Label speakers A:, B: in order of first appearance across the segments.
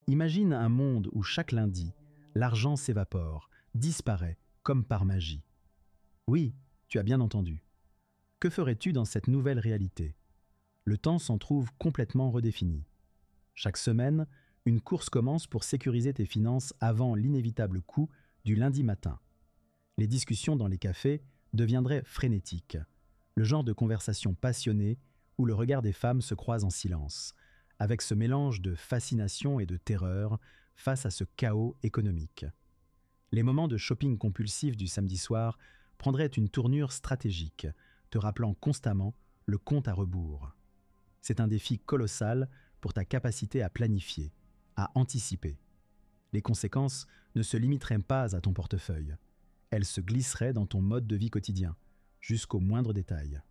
A: Imagine un monde où chaque lundi, l'argent s'évapore, disparaît, comme par magie. Oui, tu as bien entendu. Que ferais-tu dans cette nouvelle réalité? Le temps s'en trouve complètement redéfini. Chaque semaine, une course commence pour sécuriser tes finances avant l'inévitable coup du lundi matin. Les discussions dans les cafés deviendraient frénétiques, le genre de conversation passionnée où le regard des femmes se croise en silence, avec ce mélange de fascination et de terreur face à ce chaos économique. Les moments de shopping compulsif du samedi soir prendraient une tournure stratégique, te rappelant constamment le compte à rebours. C'est un défi colossal pour ta capacité à planifier, à anticiper. Les conséquences ne se limiteraient pas à ton portefeuille. Elles se glisseraient dans ton mode de vie quotidien, jusqu'au moindre détail.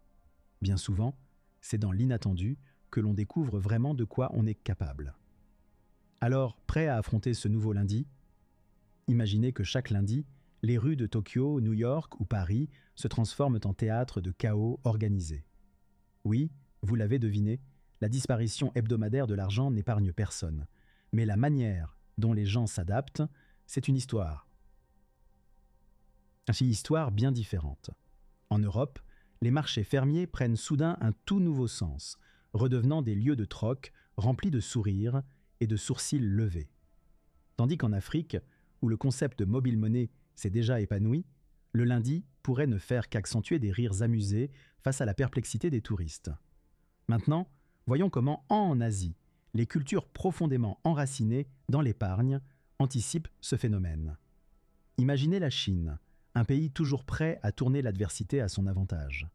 A: Bien souvent, c'est dans l'inattendu que l'on découvre vraiment de quoi on est capable. Alors, prêt à affronter ce nouveau lundi? Imaginez que chaque lundi, les rues de Tokyo, New York ou Paris se transforment en théâtre de chaos organisé. Oui, vous l'avez deviné, la disparition hebdomadaire de l'argent n'épargne personne. Mais la manière dont les gens s'adaptent, c'est une histoire. Une histoire bien différente. En Europe, les marchés fermiers prennent soudain un tout nouveau sens, redevenant des lieux de troc remplis de sourires et de sourcils levés. Tandis qu'en Afrique, où le concept de mobile money s'est déjà épanoui, le lundi pourrait ne faire qu'accentuer des rires amusés face à la perplexité des touristes. Maintenant, voyons comment, en Asie, les cultures profondément enracinées dans l'épargne anticipent ce phénomène. Imaginez la Chine, un pays toujours prêt à tourner l'adversité à son avantage.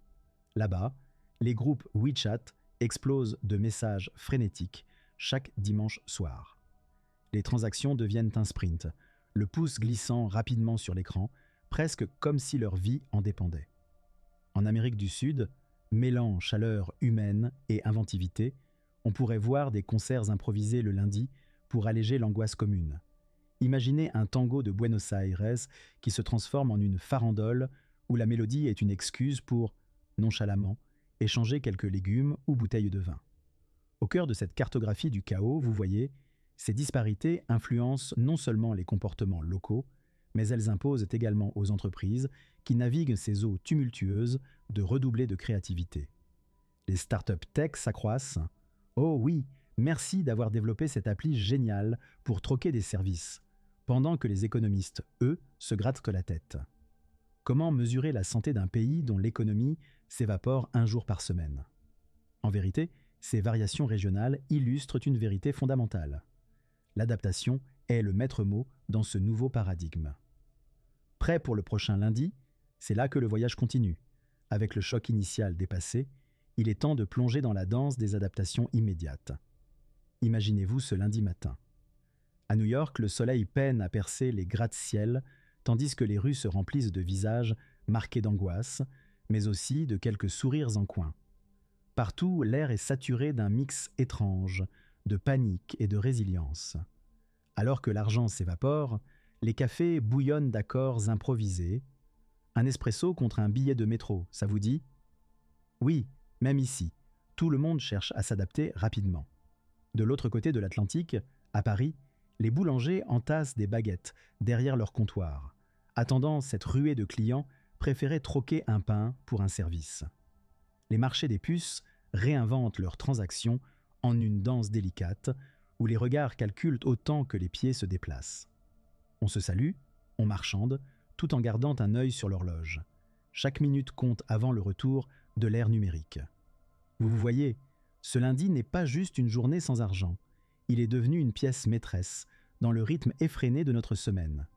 A: Là-bas, les groupes WeChat explosent de messages frénétiques chaque dimanche soir. Les transactions deviennent un sprint, le pouce glissant rapidement sur l'écran, presque comme si leur vie en dépendait. En Amérique du Sud, mêlant chaleur humaine et inventivité, on pourrait voir des concerts improvisés le lundi pour alléger l'angoisse commune. Imaginez un tango de Buenos Aires qui se transforme en une farandole où la mélodie est une excuse pour, nonchalamment, échanger quelques légumes ou bouteilles de vin. Au cœur de cette cartographie du chaos, vous voyez, ces disparités influencent non seulement les comportements locaux, mais elles imposent également aux entreprises qui naviguent ces eaux tumultueuses de redoubler de créativité. Les startups tech s'accroissent. Oh oui, merci d'avoir développé cette appli géniale pour troquer des services, pendant que les économistes, eux, se grattent la tête. Comment mesurer la santé d'un pays dont l'économie s'évapore un jour par semaine? En vérité, ces variations régionales illustrent une vérité fondamentale. L'adaptation est le maître mot dans ce nouveau paradigme. Prêt pour le prochain lundi? C'est là que le voyage continue. Avec le choc initial dépassé, il est temps de plonger dans la danse des adaptations immédiates. Imaginez-vous ce lundi matin. À New York, le soleil peine à percer les gratte-ciel, tandis que les rues se remplissent de visages marqués d'angoisse, mais aussi de quelques sourires en coin. Partout, l'air est saturé d'un mix étrange, de panique et de résilience. Alors que l'argent s'évapore, les cafés bouillonnent d'accords improvisés. Un espresso contre un billet de métro, ça vous dit? Oui, même ici, tout le monde cherche à s'adapter rapidement. De l'autre côté de l'Atlantique, à Paris, les boulangers entassent des baguettes derrière leur comptoir, attendant cette ruée de clients préférés troquer un pain pour un service. Les marchés des puces réinventent leurs transactions en une danse délicate où les regards calculent autant que les pieds se déplacent. On se salue, on marchande, tout en gardant un œil sur l'horloge. Chaque minute compte avant le retour de l'ère numérique. Vous voyez, ce lundi n'est pas juste une journée sans argent. Il est devenu une pièce maîtresse dans le rythme effréné de notre semaine.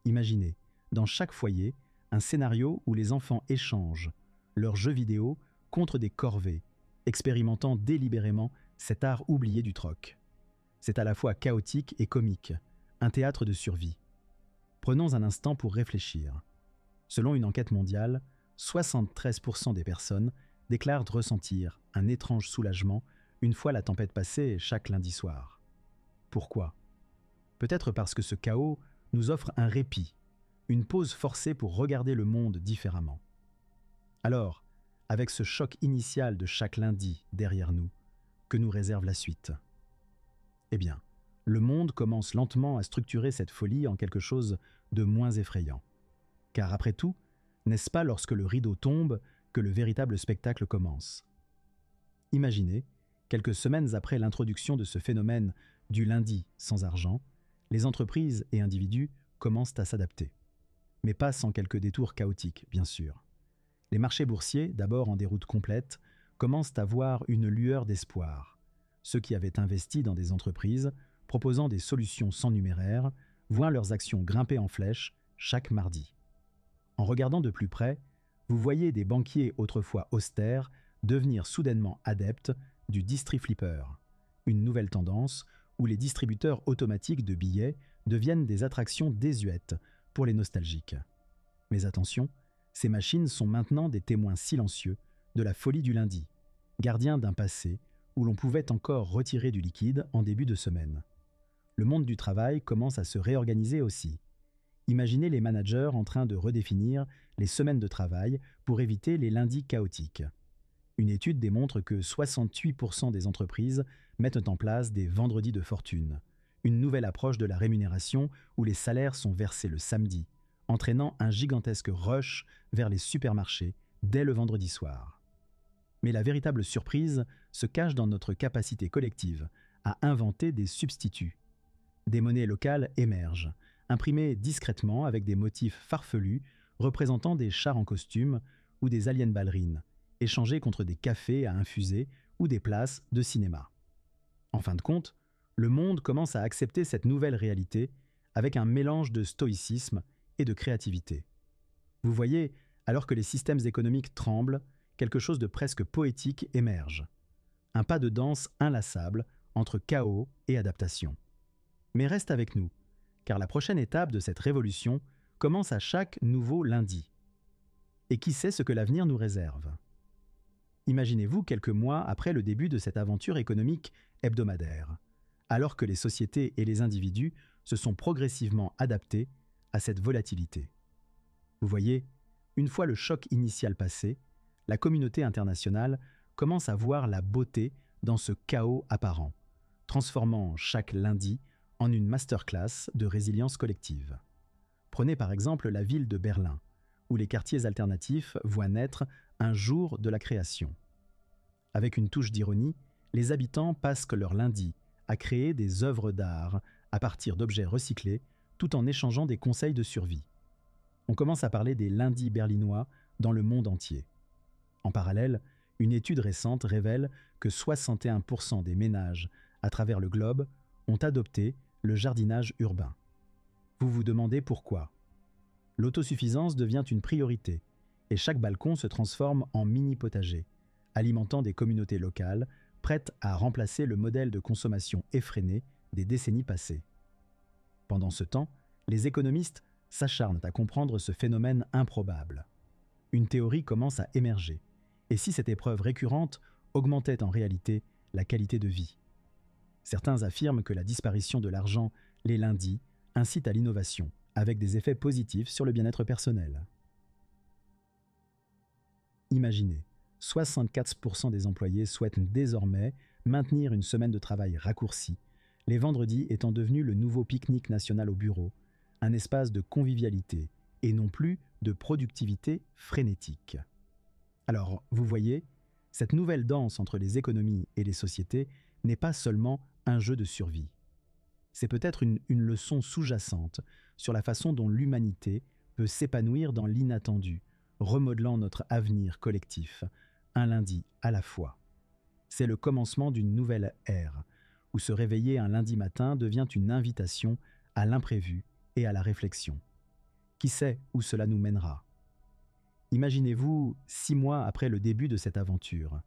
A: Imaginez, dans chaque foyer, un scénario où les enfants échangent leurs jeux vidéo contre des corvées, expérimentant délibérément cet art oublié du troc. C'est à la fois chaotique et comique, un théâtre de survie. Prenons un instant pour réfléchir. Selon une enquête mondiale, 73% des personnes déclarent ressentir un étrange soulagement une fois la tempête passée chaque lundi soir. Pourquoi? Peut-être parce que ce chaos nous offre un répit, une pause forcée pour regarder le monde différemment. Alors, avec ce choc initial de chaque lundi derrière nous, que nous réserve la suite? Eh bien, le monde commence lentement à structurer cette folie en quelque chose de moins effrayant. Car après tout, n'est-ce pas lorsque le rideau tombe que le véritable spectacle commence? Imaginez, quelques semaines après l'introduction de ce phénomène du lundi sans argent, les entreprises et individus commencent à s'adapter. Mais pas sans quelques détours chaotiques, bien sûr. Les marchés boursiers, d'abord en déroute complète, commencent à voir une lueur d'espoir. Ceux qui avaient investi dans des entreprises proposant des solutions sans numéraire voient leurs actions grimper en flèche chaque mardi. En regardant de plus près, vous voyez des banquiers autrefois austères devenir soudainement adeptes du Distri Flipper, une nouvelle tendance où les distributeurs automatiques de billets deviennent des attractions désuètes pour les nostalgiques. Mais attention, ces machines sont maintenant des témoins silencieux de la folie du lundi, gardiens d'un passé où l'on pouvait encore retirer du liquide en début de semaine. Le monde du travail commence à se réorganiser aussi. Imaginez les managers en train de redéfinir les semaines de travail pour éviter les lundis chaotiques. Une étude démontre que 68% des entreprises mettent en place des vendredis de fortune, une nouvelle approche de la rémunération où les salaires sont versés le samedi, entraînant un gigantesque rush vers les supermarchés dès le vendredi soir. Mais la véritable surprise se cache dans notre capacité collective à inventer des substituts. Des monnaies locales émergent, imprimées discrètement avec des motifs farfelus représentant des chars en costume ou des aliens ballerines, échangées contre des cafés à infuser ou des places de cinéma. En fin de compte, le monde commence à accepter cette nouvelle réalité avec un mélange de stoïcisme et de créativité. Vous voyez, alors que les systèmes économiques tremblent, quelque chose de presque poétique émerge. Un pas de danse inlassable entre chaos et adaptation. Mais reste avec nous, car la prochaine étape de cette révolution commence à chaque nouveau lundi. Et qui sait ce que l'avenir nous réserve? Imaginez-vous quelques mois après le début de cette aventure économique hebdomadaire, alors que les sociétés et les individus se sont progressivement adaptés à cette volatilité. Vous voyez, une fois le choc initial passé, la communauté internationale commence à voir la beauté dans ce chaos apparent, transformant chaque lundi en une masterclass de résilience collective. Prenez par exemple la ville de Berlin, où les quartiers alternatifs voient naître un jour de la création. Avec une touche d'ironie, les habitants passent leur lundi à créer des œuvres d'art à partir d'objets recyclés, tout en échangeant des conseils de survie. On commence à parler des lundis berlinois dans le monde entier. En parallèle, une étude récente révèle que 61% des ménages à travers le globe ont adopté le jardinage urbain. Vous vous demandez pourquoi? L'autosuffisance devient une priorité et chaque balcon se transforme en mini-potager, alimentant des communautés locales prêtes à remplacer le modèle de consommation effréné des décennies passées. Pendant ce temps, les économistes s'acharnent à comprendre ce phénomène improbable. Une théorie commence à émerger. Et si cette épreuve récurrente augmentait en réalité la qualité de vie? Certains affirment que la disparition de l'argent les lundis incite à l'innovation, avec des effets positifs sur le bien-être personnel. Imaginez, 64% des employés souhaitent désormais maintenir une semaine de travail raccourcie, les vendredis étant devenus le nouveau pique-nique national au bureau, un espace de convivialité et non plus de productivité frénétique. Alors, vous voyez, cette nouvelle danse entre les économies et les sociétés n'est pas seulement un jeu de survie. C'est peut-être une leçon sous-jacente sur la façon dont l'humanité peut s'épanouir dans l'inattendu, remodelant notre avenir collectif, un lundi à la fois. C'est le commencement d'une nouvelle ère, où se réveiller un lundi matin devient une invitation à l'imprévu et à la réflexion. Qui sait où cela nous mènera? Imaginez-vous 6 mois après le début de cette aventure.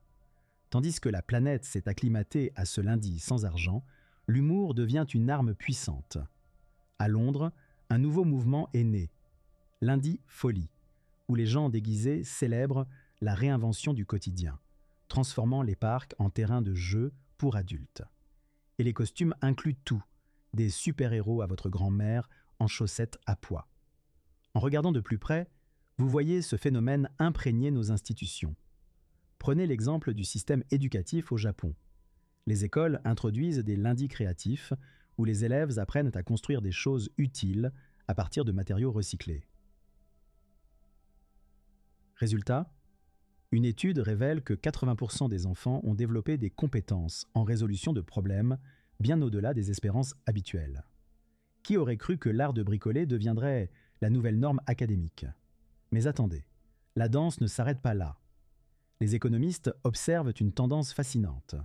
A: Tandis que la planète s'est acclimatée à ce lundi sans argent, l'humour devient une arme puissante. À Londres, un nouveau mouvement est né, Lundi Folie, où les gens déguisés célèbrent la réinvention du quotidien, transformant les parcs en terrains de jeu pour adultes. Et les costumes incluent tout, des super-héros à votre grand-mère en chaussettes à pois. En regardant de plus près, vous voyez ce phénomène imprégner nos institutions. Prenez l'exemple du système éducatif au Japon. Les écoles introduisent des lundis créatifs où les élèves apprennent à construire des choses utiles à partir de matériaux recyclés. Résultat, une étude révèle que 80% des enfants ont développé des compétences en résolution de problèmes bien au-delà des espérances habituelles. Qui aurait cru que l'art de bricoler deviendrait la nouvelle norme académique? Mais attendez, la danse ne s'arrête pas là. Les économistes observent une tendance fascinante.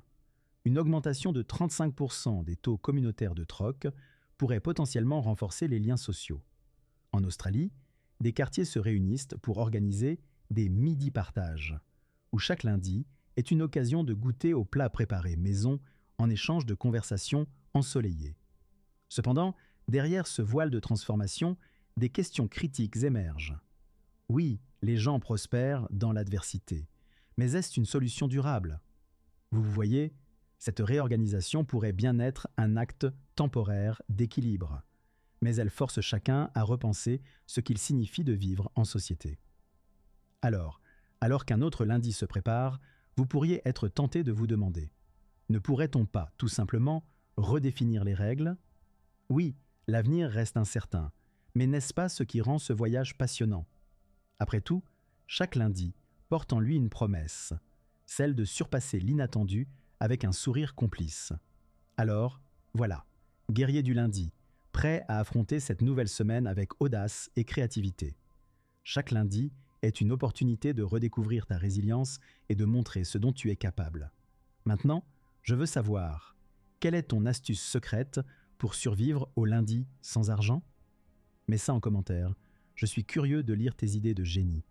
A: Une augmentation de 35% des taux communautaires de troc pourrait potentiellement renforcer les liens sociaux. En Australie, des quartiers se réunissent pour organiser des midi-partages, où chaque lundi est une occasion de goûter aux plats préparés maison en échange de conversations ensoleillées. Cependant, derrière ce voile de transformation, des questions critiques émergent. Oui, les gens prospèrent dans l'adversité, mais est-ce une solution durable? Vous voyez, cette réorganisation pourrait bien être un acte temporaire d'équilibre, mais elle force chacun à repenser ce qu'il signifie de vivre en société. Alors qu'un autre lundi se prépare, vous pourriez être tenté de vous demander: ne pourrait-on pas, tout simplement, redéfinir les règles? Oui, l'avenir reste incertain, mais n'est-ce pas ce qui rend ce voyage passionnant? Après tout, chaque lundi porte en lui une promesse, celle de surpasser l'inattendu avec un sourire complice. Alors, voilà, guerrier du lundi, prêt à affronter cette nouvelle semaine avec audace et créativité. Chaque lundi est une opportunité de redécouvrir ta résilience et de montrer ce dont tu es capable. Maintenant, je veux savoir, quelle est ton astuce secrète pour survivre au lundi sans argent? Mets ça en commentaire, je suis curieux de lire tes idées de génie.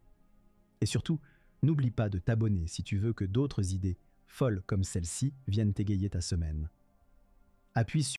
A: Et surtout, n'oublie pas de t'abonner si tu veux que d'autres idées folles comme celle-ci viennent égayer ta semaine. Appuie sur